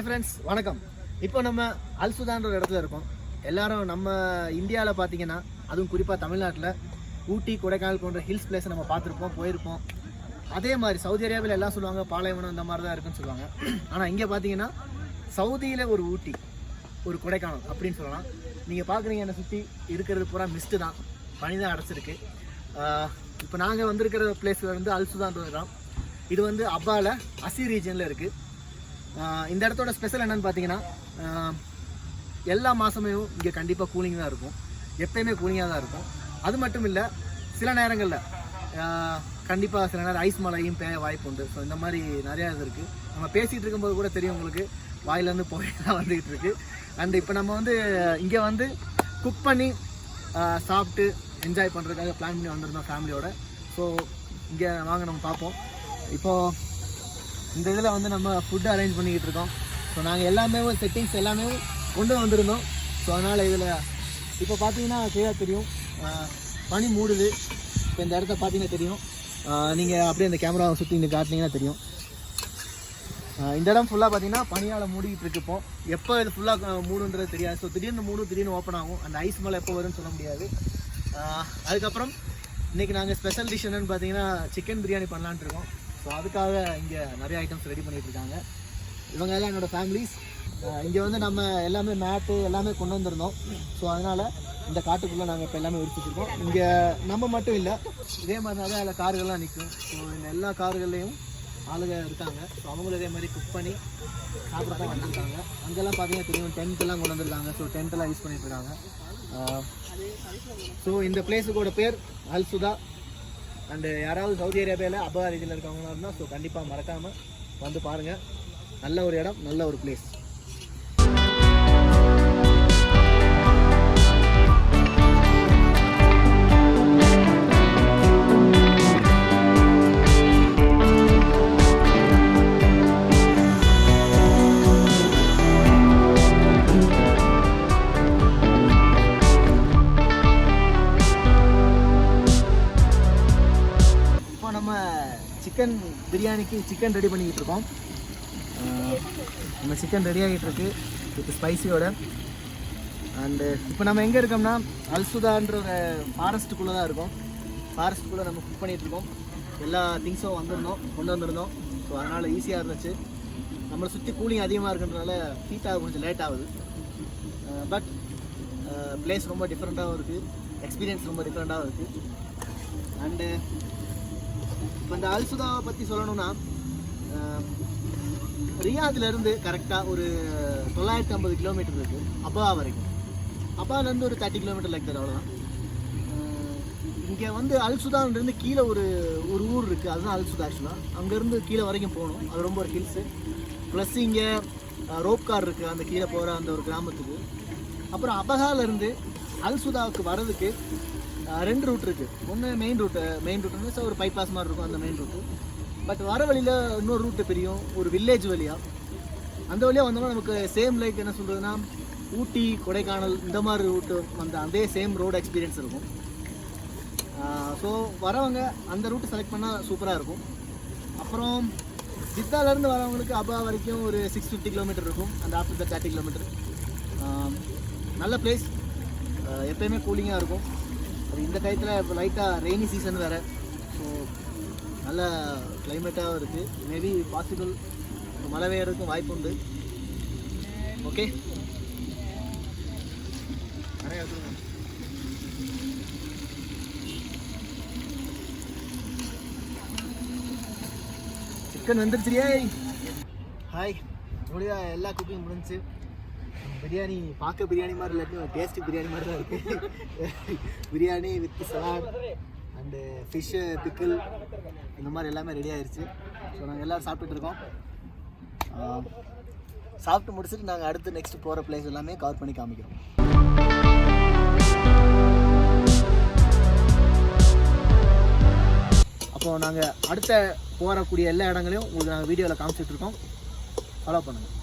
Hi friends, வணக்கம். இப்போ நம்ம அல்சுதான்ற ஒரு இடத்துல இருக்கோம். எல்லாரும் நம்ம இந்தியாவில் பார்த்தீங்கன்னா, அதுவும் குறிப்பாக தமிழ்நாட்டில் ஊட்டி, கொடைக்கானல் போன்ற ஹில்ஸ் பிளேஸை நம்ம பார்த்துருப்போம், போயிருப்போம். அதே மாதிரி சவுதி அரேபியாவில் எல்லாம் சொல்லுவாங்க பாலைவனம் இந்த மாதிரி தான் இருக்குன்னு சொல்லுவாங்க. ஆனால் இங்கே பார்த்தீங்கன்னா சவுதியில் ஒரு ஊட்டி, ஒரு கொடைக்கானல் அப்படின்னு சொல்லலாம். நீங்கள் பார்க்குறீங்க, என்னை சுற்றி இருக்கிறது பூரா மிஸ்ட்டு தான், பனி தான் அடைச்சிருக்கு. இப்போ நாங்கள் வந்திருக்கிற பிளேஸில் வந்து அல்சுதான்றது தான். இது வந்து அப்பாவில் அசி ரீஜனில் இருக்குது. இந்த இடத்தோட ஸ்பெஷல் என்னென்னு பார்த்தீங்கன்னா, எல்லா மாதமே இங்கே கண்டிப்பாக கூலிங் தான் இருக்கும், எப்போயுமே கூலிங்காக தான் இருக்கும். அது மட்டும் இல்லை, சில நேரங்களில் கண்டிப்பாக சில நேரம் ஐஸ் மழையும் பெய்ய வாய்ப்பு உண்டு. ஸோ இந்த மாதிரி நிறையா இது இருக்குது. நம்ம பேசிகிட்டு இருக்கும்போது கூட தெரியும் உங்களுக்கு, வாயிலேருந்து போயெல்லாம் வந்துக்கிட்டு இருக்குது. அண்ட் இப்போ நம்ம வந்து இங்கே வந்து குக் பண்ணி சாப்பிட்டு என்ஜாய் பண்ணுறதுக்காக பிளான் பண்ணி வந்திருந்தோம் ஃபேமிலியோட. ஸோ இங்கே வாங்க நம்ம பார்ப்போம். இப்போது இந்த இதில் வந்து நம்ம ஃபுட்டு அரேஞ்ச் பண்ணிக்கிட்டு இருக்கோம். ஸோ நாங்கள் எல்லாமே செட்டிங்ஸ் எல்லாமே கொண்டு வந்திருந்தோம். ஸோ அதனால் இதில் இப்போ பார்த்தீங்கன்னா கிளியராக தெரியும், பனி மூடுது. இப்போ இந்த இடத்த பார்த்தீங்கன்னா தெரியும், நீங்கள் அப்படியே இந்த கேமராவை சுற்றி இங்கே காட்டினீங்கன்னா தெரியும். இந்த இடம் ஃபுல்லாக பார்த்தீங்கன்னா பனியால் மூடிக்கிட்டு இருக்கு. இப்போ எப்போ இது ஃபுல்லாக மூடுன்றது தெரியாது. ஸோ திடீர்னு மூடும், திடீர்னு ஓப்பன் ஆகும். அந்த ஐஸ் மலை எப்போ வரும்னு சொல்ல முடியாது. அதுக்கப்புறம் இன்றைக்கி நாங்கள் ஸ்பெஷல் டிஷ் என்னென்னு பார்த்தீங்கன்னா சிக்கன் பிரியாணி பண்ணலான்ட்டு இருக்கோம். ஸோ அதுக்காக இங்கே நிறைய ஐட்டம்ஸ் ரெடி பண்ணிகிட்ருக்காங்க. இவங்க எல்லாம் என்னோடய ஃபேமிலிஸ். இங்கே வந்து நம்ம எல்லாமே மேட்டு எல்லாமே கொண்டு வந்திருந்தோம். ஸோ அதனால் இந்த காட்டுக்குள்ளே நாங்கள் இப்போ எல்லாமே விரிச்சிட்ருக்கோம். இங்கே நம்ம மட்டும் இல்லை, இதே மாதிரி நிறையா அதில் கார்கள்லாம் நிற்கும். ஸோ இந்த எல்லா கார்கள்லேயும் ஆளுங்க இருக்காங்க. ஸோ அவங்களும் இதே மாதிரி குக் பண்ணி சாப்பிட தான் வந்திருக்காங்க. அங்கெல்லாம் பார்த்தீங்கன்னா தெரியும், டென்ட்டெல்லாம் கொண்டு வந்திருக்காங்க. ஸோ டென்ட்டெல்லாம் யூஸ் பண்ணிகிட்ருக்காங்க. ஸோ இந்த பிளேஸுக்கோட பேர் அல்சுதா. அண்டு யாராவது சவுதி அரேபியாவில் அபா ரீஜனில் இருக்கவங்களா இருந்தால் ஸோ கண்டிப்பாக மறக்காமல் வந்து பாருங்கள். நல்ல ஒரு இடம், நல்ல ஒரு பிளேஸ். சிக்கன் பிரியாணிக்கு சிக்கன் ரெடி பண்ணிக்கிட்டு இருக்கோம். நம்ம சிக்கன் ரெடி ஆகிட்டு இருக்கு வித் ஸ்பைசியோட. அண்டு இப்போ நம்ம எங்கே இருக்கோம்னா அல்சுதான்ற ஒரு ஃபாரஸ்ட்டுக்குள்ளே தான் இருக்கோம். ஃபாரஸ்ட்டுக்குள்ளே நம்ம குக் பண்ணிகிட்ருக்கோம். எல்லா திங்ஸும் கொண்டு வந்திருந்தோம். ஸோ அதனால் ஈஸியாக இருந்துச்சு. நம்மளை சுற்றி கூலிங் அதிகமாக இருக்குன்றதுனால ஹீட் ஆக கொஞ்சம் லேட் ஆகுது. பட் பிளேஸ் ரொம்ப டிஃப்ரெண்ட்டாகவும் இருக்குது, எக்ஸ்பீரியன்ஸ் ரொம்ப டிஃப்ரெண்ட்டாகவும் இருக்குது. அண்டு இப்போ இந்த அல்சுதாவை பற்றி சொல்லணும்னா, ரியாத்லேருந்து கரெக்டாக ஒரு 950 கிலோமீட்டர் இருக்குது அப்பா வரைக்கும். அப்பாலேருந்து ஒரு 30 கிலோமீட்டர் லைக் தர், அவ்வளோதான். இங்கே வந்து அல்சுதான்லேருந்து கீழே ஒரு ஊர் இருக்குது, அதுதான் அல்சுதா. ஆக்சுவலாக அங்கேருந்து கீழே வரைக்கும் போகணும். அது ரொம்ப ஒரு ஹில்ஸு. ப்ளஸ் இங்கே ரோப் கார் இருக்குது அந்த கீழே போகிற அந்த ஒரு கிராமத்துக்கு. அப்புறம் அபகாலேருந்து அல்சுதாவுக்கு வர்றதுக்கு 2 ரூட் இருக்குது. ஒன்று மெயின் ரூட்டுன்னு ஒரு பைபாஸ் மாதிரி இருக்கும், அந்த மெயின் ரூட்டு. பட் வர வழியில் இன்னொரு ரூட்டு பிரியும், ஒரு வில்லேஜ் வழியாக. அந்த வழியாக வந்தோம்னா நமக்கு சேம் லைக் என்ன சொல்கிறதுனா ஊட்டி, கொடைக்கானல் இந்த மாதிரி ரூட்டு வந்த அதே சேம் ரோடு எக்ஸ்பீரியன்ஸ் இருக்கும். ஸோ வரவங்க அந்த ரூட்டு செலக்ட் பண்ணால் சூப்பராக இருக்கும். அப்புறம் ஜித்தாலேருந்து வரவங்களுக்கு அப்பா வரைக்கும் ஒரு 650 கிலோமீட்டர் இருக்கும். அந்த ஆஃப்டர் 30 கிலோமீட்டர். நல்ல பிளேஸ், எப்போயுமே கூலிங்காக இருக்கும். அது இந்த டயத்தில் இப்போ லைட்டாக ரெய்னி சீசன் வேறு. ஸோ நல்ல கிளைமேட்டாகவும் இருக்குது. மேபி பாசிபிள் மழை பெய்யறதுக்கும் வாய்ப்பு உண்டு. ஓகே, நிறைய சிக்கன் வந்துருச்சுரியே. ஹாய், முடியா எல்லா குக்கிங் முடிஞ்சு. பிரியாணி பார்க்க பிரியாணி மாதிரி இல்லாட்டி டேஸ்ட்டு பிரியாணி மாதிரி தான் இருக்குது. Biryani with salad and fish pickle இந்த மாதிரி எல்லாமே ரெடி ஆயிடுச்சு. ஸோ நாங்கள் எல்லோரும் சாப்பிட்டுருக்கோம். சாப்பிட்டு முடிச்சுட்டு நாங்கள் அடுத்து நெக்ஸ்ட் போகிற பிளேஸ் எல்லாமே கவர் பண்ணி காமிக்கிறோம். அப்போது நாங்கள் அடுத்த போகக்கூடிய எல்லா இடங்களையும் உங்களுக்கு நாங்கள் வீடியோவில் காமிச்சிட்ருக்கோம். ஃபாலோ பண்ணுங்கள்.